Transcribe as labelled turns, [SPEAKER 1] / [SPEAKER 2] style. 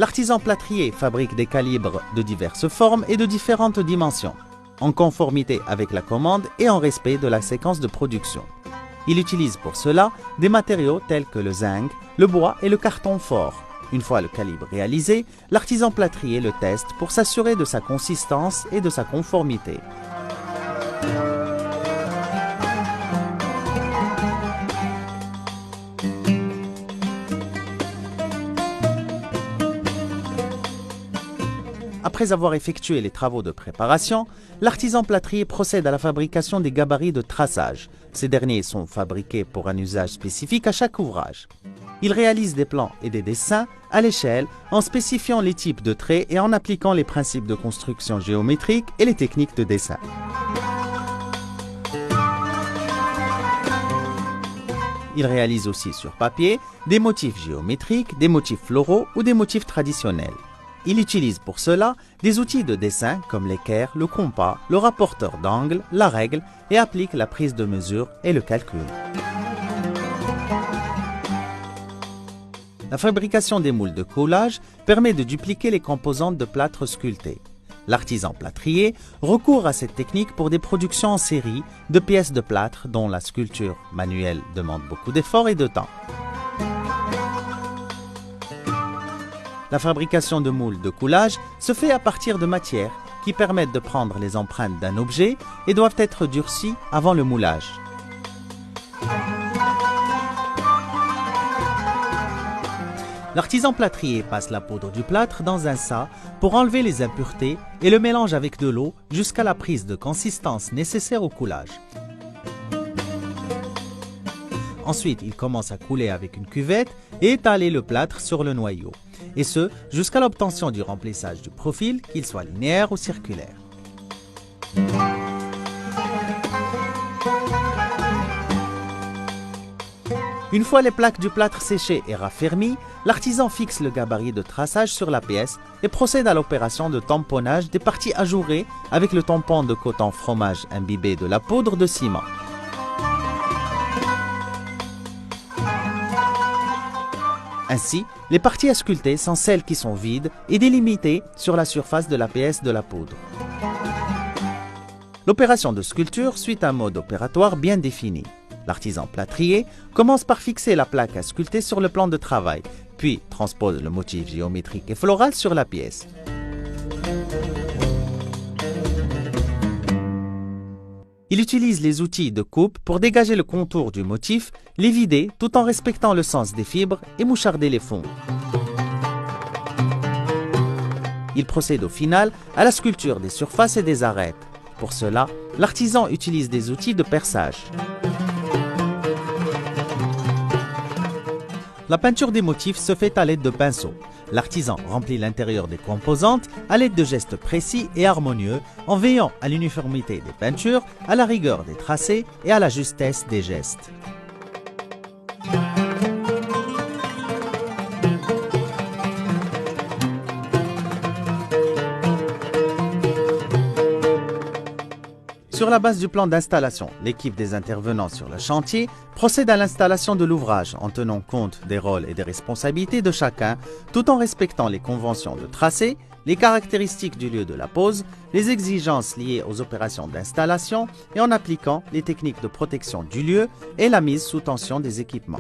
[SPEAKER 1] l'artisan plâtrier fabrique des calibres de diverses formes et de différentes dimensions, en conformité avec la commande et en respect de la séquence de production. Il utilise pour cela des matériaux tels que le zinc, le bois et le carton fort. Une fois le calibre réalisé, l'artisan plâtrier le teste pour s'assurer de sa consistance et de sa conformité. Après avoir effectué les travaux de préparation, l'artisan plâtrier procède à la fabrication des gabarits de traçage. Ces derniers sont fabriqués pour un usage spécifique à chaque ouvrage. Il réalise des plans et des dessins à l'échelle en spécifiant les types de traits et en appliquant les principes de construction géométrique et les techniques de dessin. Il réalise aussi sur papier des motifs géométriques, des motifs floraux ou des motifs traditionnels. Il utilise pour cela des outils de dessin comme l'équerre, le compas, le rapporteur d'angle, la règle et applique la prise de mesure et le calcul. La fabrication des moules de coulage permet de dupliquer les composantes de plâtre sculpté. L'artisan plâtrier recourt à cette technique pour des productions en série de pièces de plâtre dont la sculpture manuelle demande beaucoup d'efforts et de temps. La fabrication de moules de coulage se fait à partir de matières qui permettent de prendre les empreintes d'un objet et doivent être durcies avant le moulage. L'artisan plâtrier passe la poudre du plâtre dans un seau pour enlever les impuretés et le mélange avec de l'eau jusqu'à la prise de consistance nécessaire au coulage. Ensuite, il commence à couler avec une cuvette et étaler le plâtre sur le noyau, et ce jusqu'à l'obtention du remplissage du profil, qu'il soit linéaire ou circulaire. Une fois les plaques du plâtre séchées et raffermies, l'artisan fixe le gabarit de traçage sur la pièce et procède à l'opération de tamponnage des parties ajourées avec le tampon de coton fromage imbibé de la poudre de ciment. Ainsi, les parties à sculpter sont celles qui sont vides et délimitées sur la surface de la pièce de la poudre. L'opération de sculpture suit un mode opératoire bien défini. L'artisan plâtrier commence par fixer la plaque à sculpter sur le plan de travail, puis transpose le motif géométrique et floral sur la pièce. Il utilise les outils de coupe pour dégager le contour du motif, les vider tout en respectant le sens des fibres et moucharder les fonds. Il procède au final à la sculpture des surfaces et des arêtes. Pour cela, l'artisan utilise des outils de perçage. La peinture des motifs se fait à l'aide de pinceaux. L'artisan remplit l'intérieur des composantes à l'aide de gestes précis et harmonieux en veillant à l'uniformité des peintures, à la rigueur des tracés et à la justesse des gestes. Sur la base du plan d'installation, l'équipe des intervenants sur le chantier procède à l'installation de l'ouvrage en tenant compte des rôles et des responsabilités de chacun, tout en respectant les conventions de tracé, les caractéristiques du lieu de la pose, les exigences liées aux opérations d'installation et en appliquant les techniques de protection du lieu et la mise sous tension des équipements.